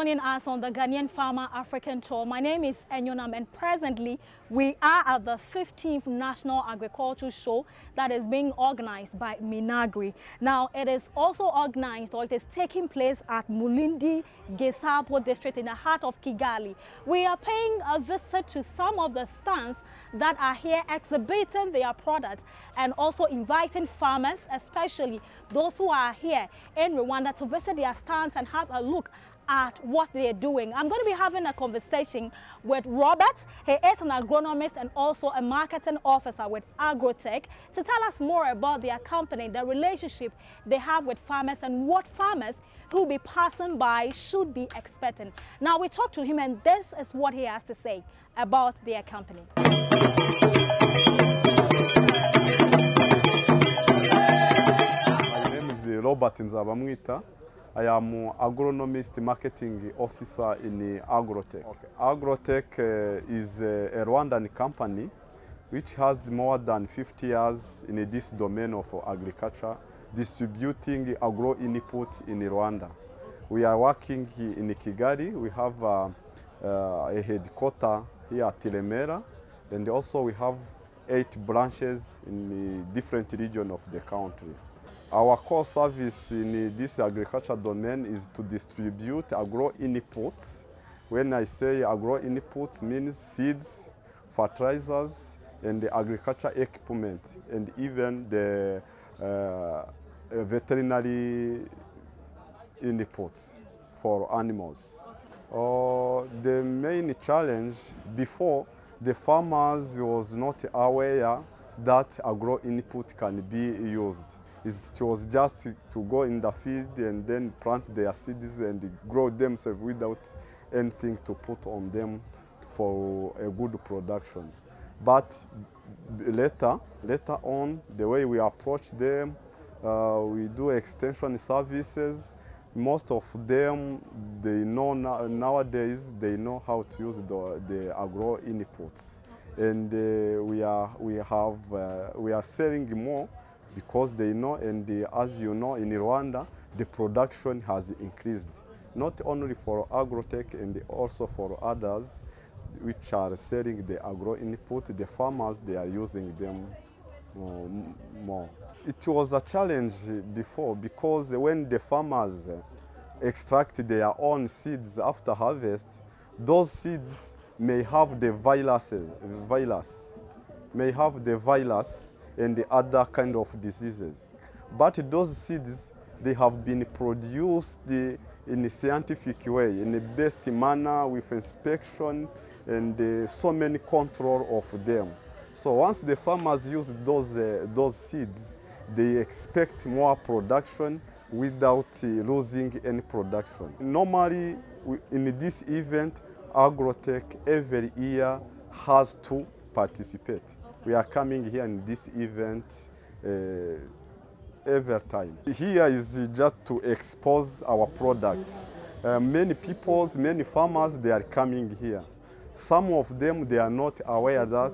joining us on the Ghanaian Farmer African Tour. My name is Enyonam, and presently we are at the 15th National Agricultural Show that is being organized by Minagri. Now, it is also organized, or it is taking place at Mulindi Gesabo district in the heart of Kigali. We are paying a visit to some of the stands that are here exhibiting their products and also inviting farmers, especially those who are here in Rwanda, to visit their stands and have a look at what they're doing. I'm going to be having a conversation with Robert. He is an agronomist and also a marketing officer with Agrotech, to tell us more about their company, the relationship they have with farmers, and what farmers who will be passing by should be expecting. Now we talked to him, and this is what he has to say about their company. My name is Robert Nzabamwita. I am agronomist marketing officer in Agrotech. Okay. Agrotech is a Rwandan company which has more than 50 years in this domain of agriculture, distributing agro input in Rwanda. We are working in Kigali. We have a headquarter here at Remera, and also we have 8 branches in the different regions of the country. Our core service in this agriculture domain is to distribute agro inputs. When I say agro inputs, means seeds, fertilizers, and the agriculture equipment, and even the veterinary inputs for animals. The main challenge before, the farmers was not aware that agro input can be used. It was just to go in the field and then plant their seeds and grow themselves without anything to put on them for a good production. But later on, the way we approach them, we do extension services. Most of them, they know nowadays, they know how to use the agro inputs. And we are selling more because they know, and as you know, in Rwanda, the production has increased, not only for Agrotech and also for others which are selling the agro input. The farmers, they are using them more. It was a challenge before, because when the farmers extract their own seeds after harvest, those seeds may have the virus, and the other kind of diseases. But those seeds, they have been produced in a scientific way, in the best manner, with inspection and so many control of them. So once the farmers use those seeds, they expect more production without losing any production. Normally, in this event, Agrotech every year has to participate. We are coming here in this event every time. Here is just to expose our product. Many farmers, they are coming here. Some of them, they are not aware that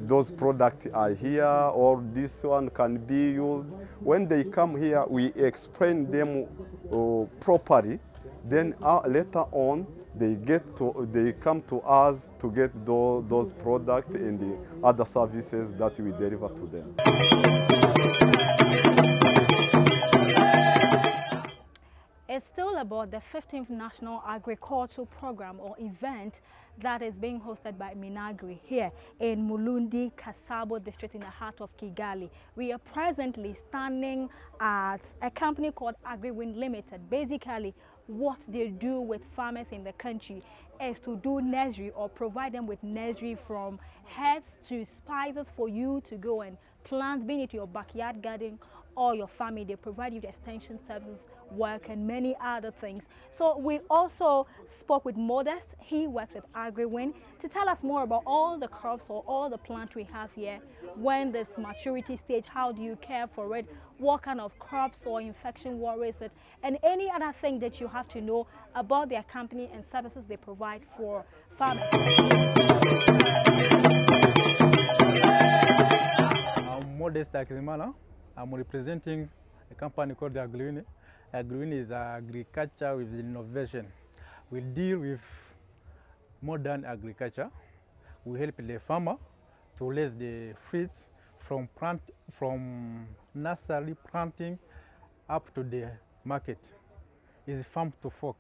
those products are here, or this one can be used. When they come here, we explain them properly. Then later on, they come to us to get those products and the other services that we deliver to them. It's still about the 15th National Agricultural Program or event that is being hosted by Minagri here in Mulindi Gesabo district in the heart of Kigali. We are presently standing at a company called Agriwin Limited. Basically, what they do with farmers in the country is to do nursery, or provide them with nursery, from herbs to spices for you to go and plant, being it your backyard garden or your family. They provide you the extension services, work, and many other things. So we also spoke with Modest. He works with Agriwin, to tell us more about all the crops or all the plants we have here. When this maturity stage, how do you care for it? What kind of crops or infection worries it? And any other thing that you have to know about their company and services they provide for farmers. I'm Modest Akizimana. I'm representing a company called Agriwin. Agriwin is agriculture with innovation. We deal with modern agriculture. We help the farmer to raise the fruits from nursery planting up to the market. It's farm to fork.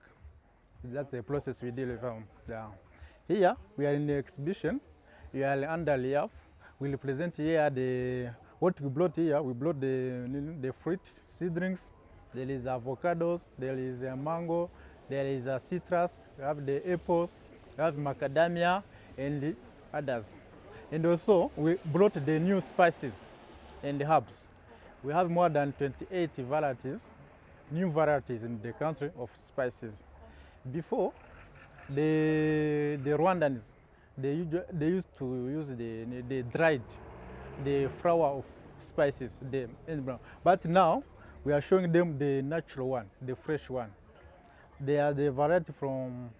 That's the process we deal with. Yeah. Here we are in the exhibition. We are under layoff. We'll present here what we brought here. We brought the fruit seedlings. There is avocados, there is a mango, there is a citrus, we have the apples, we have macadamia and the others. And also we brought the new spices and the herbs. We have more than 28 varieties, new varieties in the country of spices. Before, the Rwandans, they used to use the dried, the flower of spices, but now we are showing them the natural one, the fresh one. They are the variety from,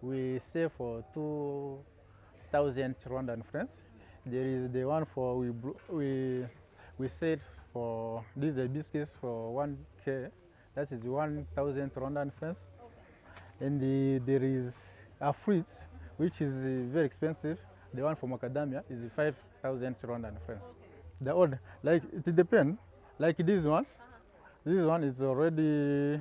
we sell for 2,000 Rwandan francs. There is the one for, we sell for, these are biscuits for 1K, that is 1,000 Rwandan francs. And there is a fruit, which is very expensive. The one for macadamia is 5,000 Rwandan francs. The old, like it depends. Like this one is already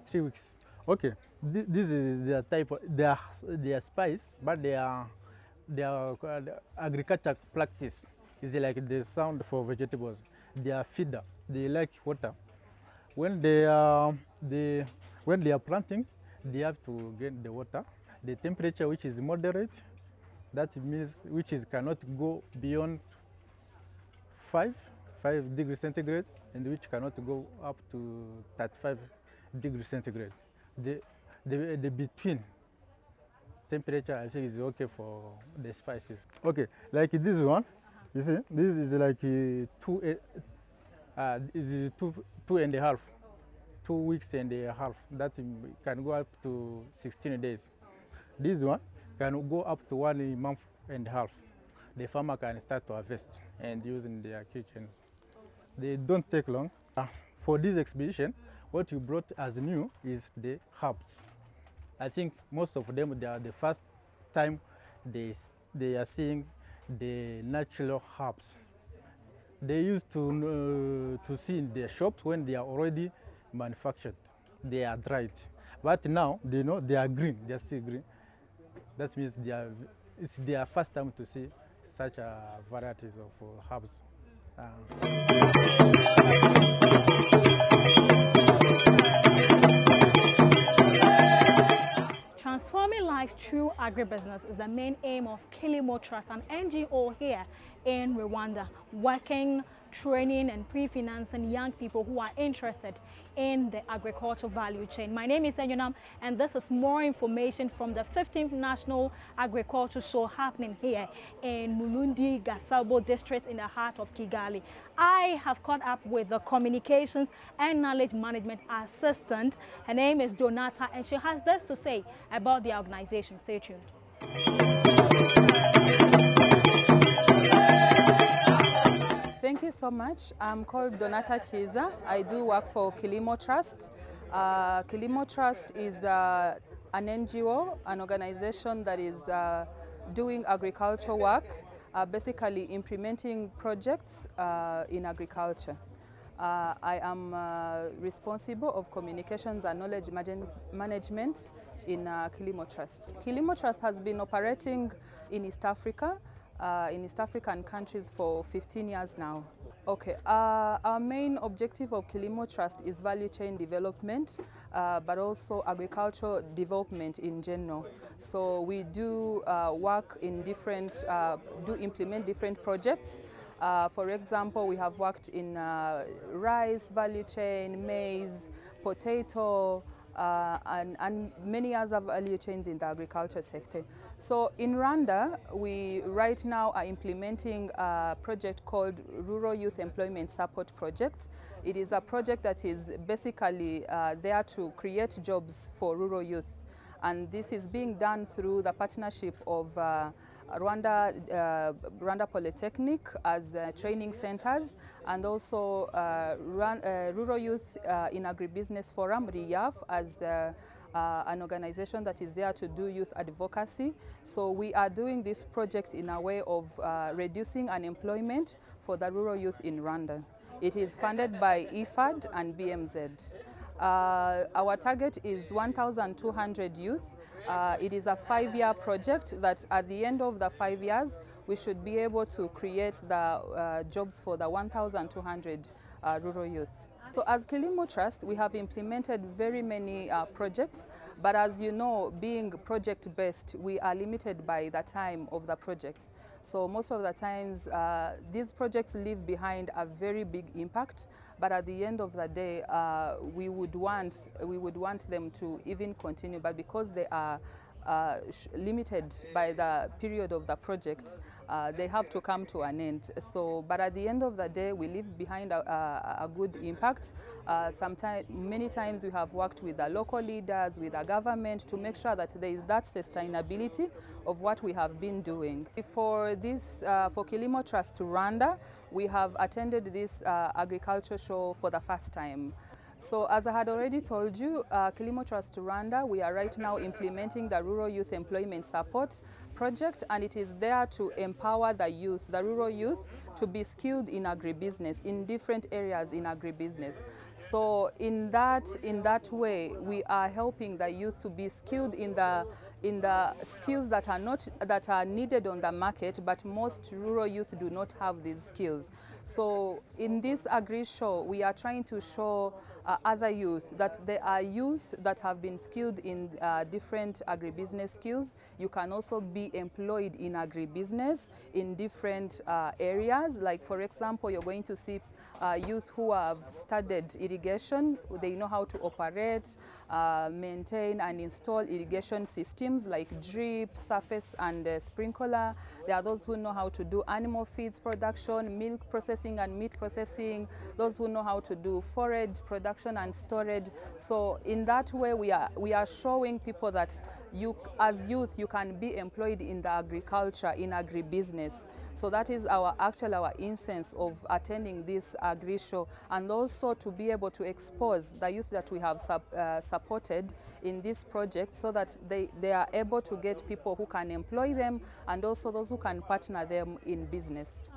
3 weeks. Okay, this is their type. They are spice, but they are agriculture practice. Is like the sound for vegetables. They are feeder. They like water. When they are planting, they have to get the water. The temperature, which is moderate, that means cannot go beyond 5 degrees centigrade, and which cannot go up to 35 degrees centigrade. The between temperature, I think, is okay for the spices. Okay, like this one, you see, this is like 2 and a half. 2 weeks and a half. That can go up to 16 days. This one can go up to 1 month and a half. The farmer can start to harvest and use in their kitchens. They don't take long. For this exhibition, what you brought as new is the herbs. I think most of them, they are the first time they are seeing the natural herbs. They used to see in their shops when they are already manufactured. They are dried. But now they know they are green, they are still green. That means it's their first time to see such varieties of herbs. Transforming life through agribusiness is the main aim of Kilimo Trust, an NGO here in Rwanda, working, training and pre-financing young people who are interested in the agricultural value chain. My name is Enyonam, and this is more information from the 15th National Agriculture Show happening here in Mulundi, Gasabo district in the heart of Kigali. I have caught up with the Communications and Knowledge Management Assistant. Her name is Donata, and she has this to say about the organization. Stay tuned. Thank you so much. I'm called Donata Chiza. I do work for Kilimo Trust. Kilimo Trust is an NGO, an organization that is doing agricultural work, basically implementing projects in agriculture. I am responsible of communications and knowledge management in Kilimo Trust. Kilimo Trust has been operating in East Africa, in East African countries for 15 years now. Okay, our main objective of Kilimo Trust is value chain development, but also agricultural development in general. So we do work in different, implement different projects. For example, we have worked in rice value chain, maize, potato, and many other value chains in the agriculture sector. So in Rwanda, we right now are implementing a project called Rural Youth Employment Support Project. It is a project that is basically there to create jobs for rural youth. And this is being done through the partnership of Rwanda Polytechnic as training centers, and also Rural Youth in Agri-business Forum, RIAF, as an organization that is there to do youth advocacy. So we are doing this project in a way of reducing unemployment for the rural youth in Rwanda. It is funded by IFAD and BMZ. Our target is 1,200 youth. It is a 5-year project that at the end of the 5 years, we should be able to create the jobs for the 1,200 rural youth. So as Kilimo Trust, we have implemented very many projects, but as you know, being project-based, we are limited by the time of the projects. So most of the times, these projects leave behind a very big impact, but at the end of the day, we would want them to even continue, but because they are limited by the period of the project, they have to come to an end. So, but at the end of the day, we leave behind a good impact. Many times we have worked with the local leaders, with the government to make sure that there is that sustainability of what we have been doing. For this, for Kilimo Trust Rwanda, we have attended this agriculture show for the first time. So as I had already told you, Kilimo Trust Rwanda, we are right now implementing the Rural Youth Employment Support Project, and it is there to empower the youth, the rural youth, to be skilled in agribusiness, in different areas in agribusiness. So in that way, we are helping the youth to be skilled in the skills that are needed on the market, but most rural youth do not have these skills. So in this Agri show, we are trying to show other youth that there are youth that have been skilled in different agribusiness skills. You can also be employed in agribusiness in different areas. Like for example, you're going to see youth who have studied irrigation. They know how to operate, maintain and install irrigation systems like drip, surface and sprinkler. There are those who know how to do animal feeds production, milk processing and meat processing, those who know how to do forage production and storage. So in that way, we are showing people that as youth, you can be employed in the agriculture, in agribusiness. So that is our essence of attending this Agri show, and also to be able to expose the youth that we have supported in this project, so that they are able to get people who can employ them, and also those who can partner them in business.